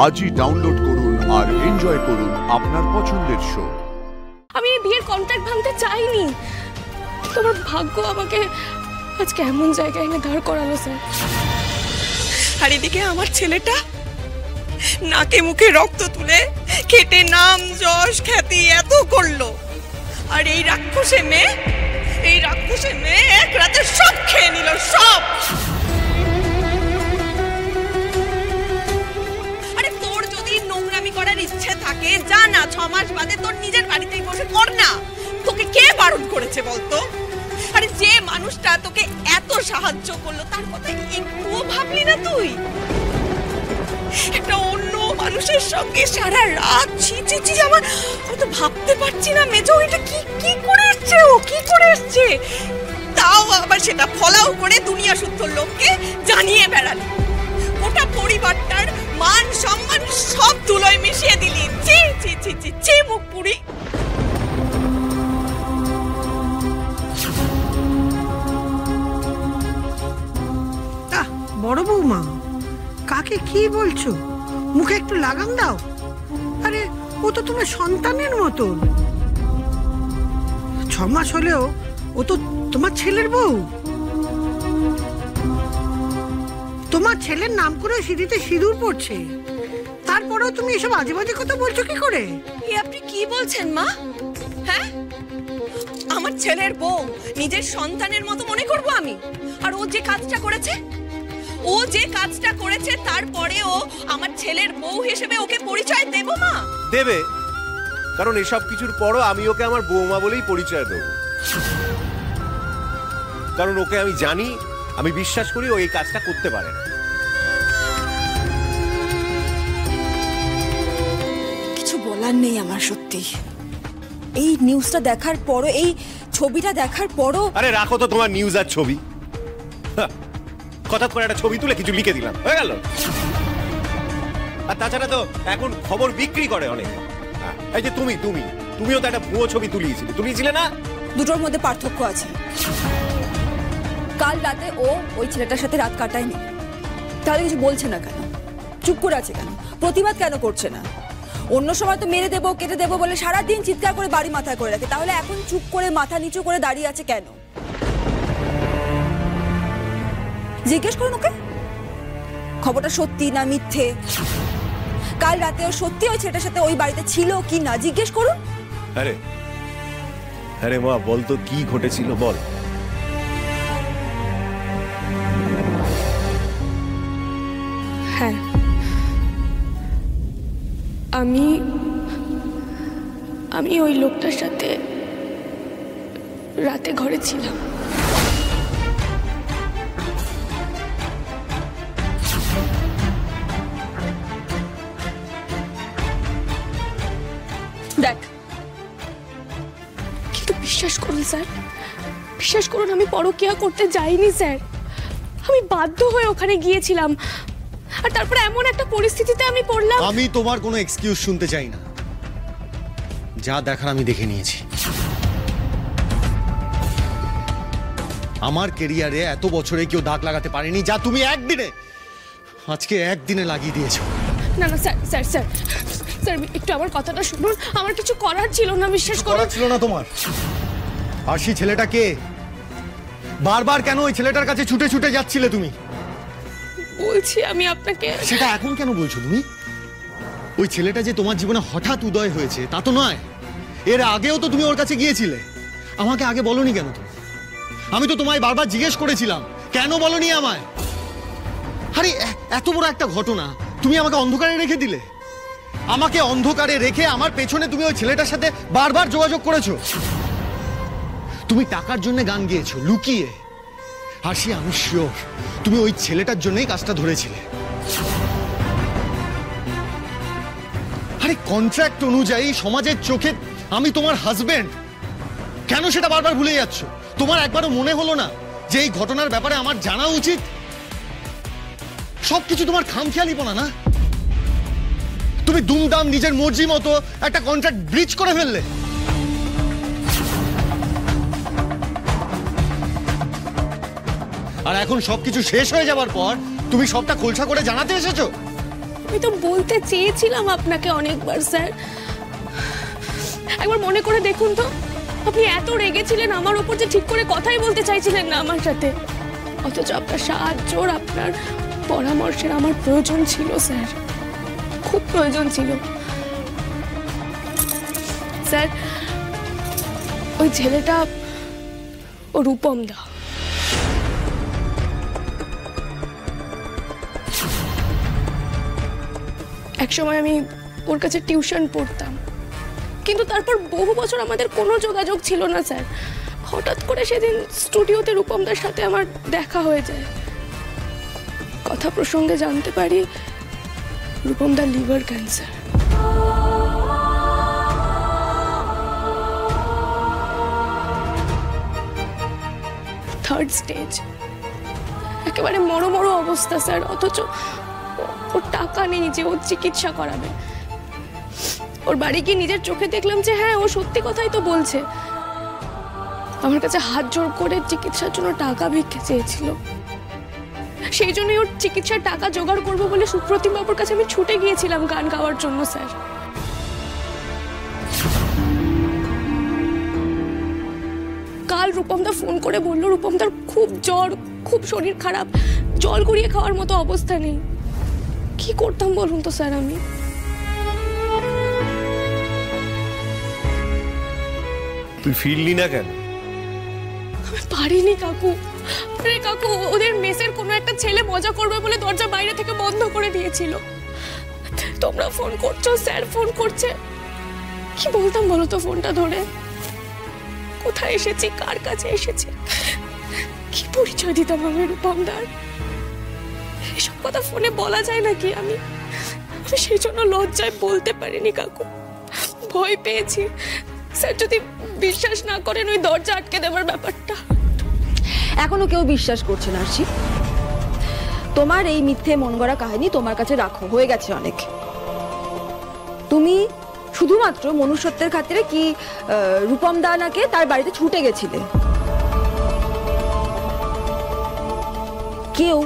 আজই ডাউনলোড করুন আর এনজয় করুন আপনার পছন্দের শো। আমি এই বিয়ের কন্ট্রাক্ট ভাঙতে চাইনি, তোমার ভাগ্য আমাকে আজকে এমন জায়গায় এনে দাঁড় করালো স্যার। আর এদিকে আমার ছেলেটা নাকে মুখে রক্ত তুলে খেটে নাম যশ খ্যাতি এত করলো, আর এই রাক্ষসে মেয়ে এক রাতে সব খেয়ে নিল, সব। আরে তোর যদি নোংরামি করার ইচ্ছে থাকে যা না, 6 মাস বাদে তোর নিজের বাড়িতেই বসে কর না। তোকে কে বারণ করেছে বলতো? আরে যে মানুষটা তোকে এত সাহায্য করলো তার কথা একটুও ভাবলি না তুই? একটা অন্য মানুষের সঙ্গে সারা রাত আমি তো ভাবতে পারছি না মেজো, এটা কি করে এসছে, ও কি করে এসছে, তাও আবার সেটা ফলাও করে দুনিয়া শুদ্ধ লোককে জানিয়ে বেড়ালি। গোটা পরিবারটার মান সম্মান সব ধুলোয় মিশিয়ে দিলি। ছি ছি ছি ছি ছি মুখ পুরি। বড় বৌমা, কাকে কি বলছো? মুখে একটু লাগাম দাও। আরে ও তো তোমার সন্তানের মতো, 6 মাস হলেও ও তো তোমার ছেলের বউ। তোমার ছেলের নাম করে সিঁড়িতে সিঁদুর পড়ছে, তারপরেও তুমি এসব আজে বাজে কথা বলছো কি করে? আপনি কি বলছেন মা? হ্যাঁ, আমার ছেলের বউ নিজের সন্তানের মতো মনে করবো আমি? আর ও যে কাজটা করেছে তারপরেও আমার ছেলের বউ হিসেবে ওকে পরিচয় দেব মা? দেবে, কারণ এসব কিছুর পরও আমি ওকে আমার বৌমা বলেই পরিচয় দেব। কারণ ওকে আমি জানি, আমি বিশ্বাস করি ও এই কাজটা করতে পারে না। কিছু বলার নেই আমার, সত্যি। এই নিউজটা দেখার পরও, এই ছবিটা দেখার পরও। আরে রাখো তো তোমার নিউজ আর ছবি, হঠাৎ করে একটা ছবি তুলে কিছু লিখে দিলাম, হয়ে গেল। আর তাছাড়া তো এখন খবর বিক্রি করে অনেক। এই যে তুমিও তো একটা ভুয়ো ছবি তুলিয়েছিলে না? দুটোর মধ্যে পার্থক্য আছে। কাল রাতে ও ওই ছেলেটার সাথে রাত কাটায়নি, তাহলে কিছু বলছে না কেন? চুপ করে আছে কেন? প্রতিবাদ কেন করছে না? অন্য সময় তো মেরে দেবো কেটে দেবো বলে সারাদিন চিৎকার করে বাড়ি মাথায় করে রাখে, তাহলে এখন চুপ করে মাথা নিচু করে দাঁড়িয়ে আছে কেন? জিজ্ঞেস করুন ওকে, খবরটা সত্যি না মিথ্যে? কাল রাতে ও সত্যি ওই ছেলেটার সাথে ওই বাড়িতে ছিল কি না জিজ্ঞেস করুন। আরে মা, বল তো কি ঘটেছিল, বল। হ্যাঁ, আমি ওই লোকটার সাথে রাতে ঘরে ছিলাম। দেখ, কিন্তু বিশ্বাস করুন স্যার, বিশ্বাস করুন, আমি পরকীয়া করতে যাইনি স্যার। আমি বাধ্য হয়ে ওখানে গিয়েছিলাম, আর তারপরে এমন একটা পরিস্থিতিতে আমি পড়লাম। আমি তোমার কোনো এক্সকিউজ শুনতে চাই না, যা দেখার আমি দেখে নিয়েছি। আমার ক্যারিয়ারে এত বছরে কেউ দাগ লাগাতে পারেনি যা তুমি আজকে একদিনে লাগিয়ে দিয়েছো। না না স্যার স্যার স্যার স্যার একটু আমার কথাটা শুনুন, আমার কিছু করার ছিল না, বিশ্বাস করুন। করার ছিল না তোমার? আর সেই ছেলেটা কে? বারবার কেন ওই ছেলেটার কাছে ছুটে ছুটে যাচ্ছিলে তুমি? বলছি আমি আপনাকে। সেটা এখন কেন বলছো তুমি? ওই ছেলেটা যে তোমার জীবনে হঠাৎ উদয় হয়েছে তা তো নয়, এর আগেও তো তুমি ওর কাছে গিয়েছিলে। আমাকে আগে বলনি কেন তুমি? আমি তো তোমায় বারবার জিজ্ঞেস করেছিলাম, কেন বলনি আমায়? আরে এত বড় একটা ঘটনা তুমি আমাকে অন্ধকারে রেখে দিলে। আমাকে অন্ধকারে রেখে আমার পেছনে তুমি ওই ছেলেটার সাথে বারবার যোগাযোগ করেছো। তুমি টাকার জন্য গান গেয়েছো লুকিয়ে। হাসি, আমি শিওর তুমি ওই ছেলেটার জন্যই কাজটা ধরেছিলে। আরে কন্ট্রাক্ট অনুযায়ী সমাজের চোখে আমি তোমার হাজবেন্ড, কেন সেটা বারবার ভুলে যাচ্ছ? তোমার একবারও মনে হলো না যে এই ঘটনার ব্যাপারে আমার জানা উচিত? সবকিছু তোমার খামখেয়ালিপনা না? তুমি দুমদাম নিজের মর্জি মতো একটা কন্ট্রাক্ট ব্রিচ করে ফেললে। আর এখন সবকিছু শেষ হয়ে যাবার পর তুমি সবটা খোলসা করে জানাতে এসেছো? আমি তো বলতে চেয়েছিলাম আপনাকে অনেকবার স্যার। একবার মনে করে দেখুন তো, আপনি এত রেগেছিলেন আমার ওপর যে ঠিক করে কথাই বলতে চাইছিলেন না আমার সাথে, অথচ আপনার সাহায্যর, আপনার পরামর্শের আমার প্রয়োজন ছিল স্যার, খুব প্রয়োজন ছিল স্যার। ওই ছেলেটা ও রূপম দা, একসময় আমি ওর কাছে টিউশন পড়তাম, কিন্তু তারপর বহু বছর আমাদের কোনো যোগাযোগ ছিল না স্যার। হঠাৎ করে সেদিন স্টুডিওতে রূপমদার সাথে আমার দেখা হয়ে যায়। কথা প্রসঙ্গে জানতে পারি রূপমদার লিভার ক্যান্সার। থার্ড স্টেজ, একেবারে মরো অবস্থা স্যার, অথচ ওর টাকা নেই যে ওর চিকিৎসা করাবে। ওর বাড়ি গিয়ে নিজের চোখে দেখলাম যে হ্যাঁ, ও সত্যি কথাই তো বলছে। আমার কাছে হাত জোড় করে চিকিৎসার জন্য টাকা ভিক্ষে চেয়েছিল। সেই জন্যই ওর চিকিৎসার টাকা জোগাড় করবো বলে সুপ্রতিম বাবুর কাছে আমি ছুটে গিয়েছিলাম গান গাওয়ার জন্য স্যার। কাল রূপমদা ফোন করে বললো রূপমদার খুব জ্বর, খুব শরীর খারাপ, জল গড়িয়ে খাওয়ার মতো অবস্থা নেই। কি করতাম বলুন তো স্যার আমি? তুই ফিরলি না কেন? পারিনি কাকু। আরে কাকু, ওদের মেসের কোনো একটা ছেলে মজা করবে বলে দরজা বাইরে থেকে বন্ধ করে দিয়েছিল। তোমরা ফোন করছো, স্যার ফোন করছে, কি বলতাম বলো তো ফোনটা ধরে? কোথায় এসেছি, কার কাছে এসেছি, কি পরিচয় দিতাম আমি রূপমদার? এসব কথা ফোনে বলা যায় নাকি? আমি সেই জন্য লজ্জায় বলতে পারিনি কাকু, ভয় পেয়েছি। স্যার যদি বিশ্বাস না করেন ওই দরজা আটকে দেওয়ার ব্যাপারটা। এখনো কেউ বিশ্বাস করছে না আরশি। তোমার এই মিথ্যে মন গড়া কাহিনী তোমার কাছে রাখো, হয়ে গেছে অনেক। তুমি শুধুমাত্র মনুষ্যত্বের খাতিরে কি রূপম দানাকে তার বাড়িতে ছুটে গেছিলে? কেউ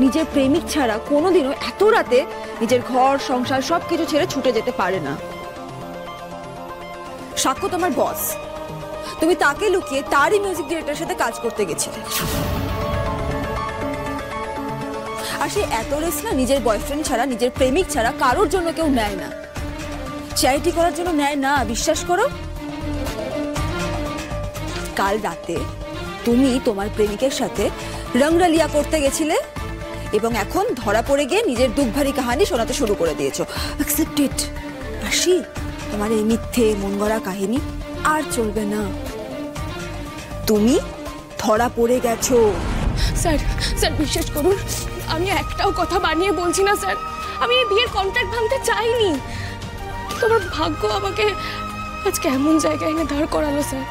নিজের প্রেমিক ছাড়া কোনোদিনও এত রাতে নিজের ঘর সংসার সবকিছু ছেড়ে ছুটে যেতে পারে না। সাক্ষ্য তোমার বস, তুমি তাকে লুকিয়ে তারই মিউজিক ডিরেক্টরের সাথে কাজ করতে গেছিলে। আর সেই এত রিস্ক না নিজের বয়ফ্রেন্ড ছাড়া, নিজের প্রেমিক ছাড়া কারোর জন্য কেউ নেয় না। চ্যারিটি করার জন্য নেয় না, বিশ্বাস করো। কাল রাতে তুমি তোমার প্রেমিকের সাথে রংরালিয়া করতে গেছিলে এবং এখন ধরা পড়ে গিয়ে নিজের দুঃখভারী কাহিনী শোনাতে শুরু করে দিয়েছো। অ্যাকসেপ্ট ইট আরশি, তোমার এই মিথ্যে মন গড়া কাহিনী আর চলবে না। তুমি ধরা পড়ে গেছো। স্যার, স্যার বিশ্বাস করুন, আমি একটাও কথা বানিয়ে বলছি না স্যার। আমি এই বিয়ের কন্ট্রাক্ট ভাঙতে চাইনি। তোমার ভাগ্য আমাকে আজকে এমন জায়গায় এনে দাঁড় করালো স্যার।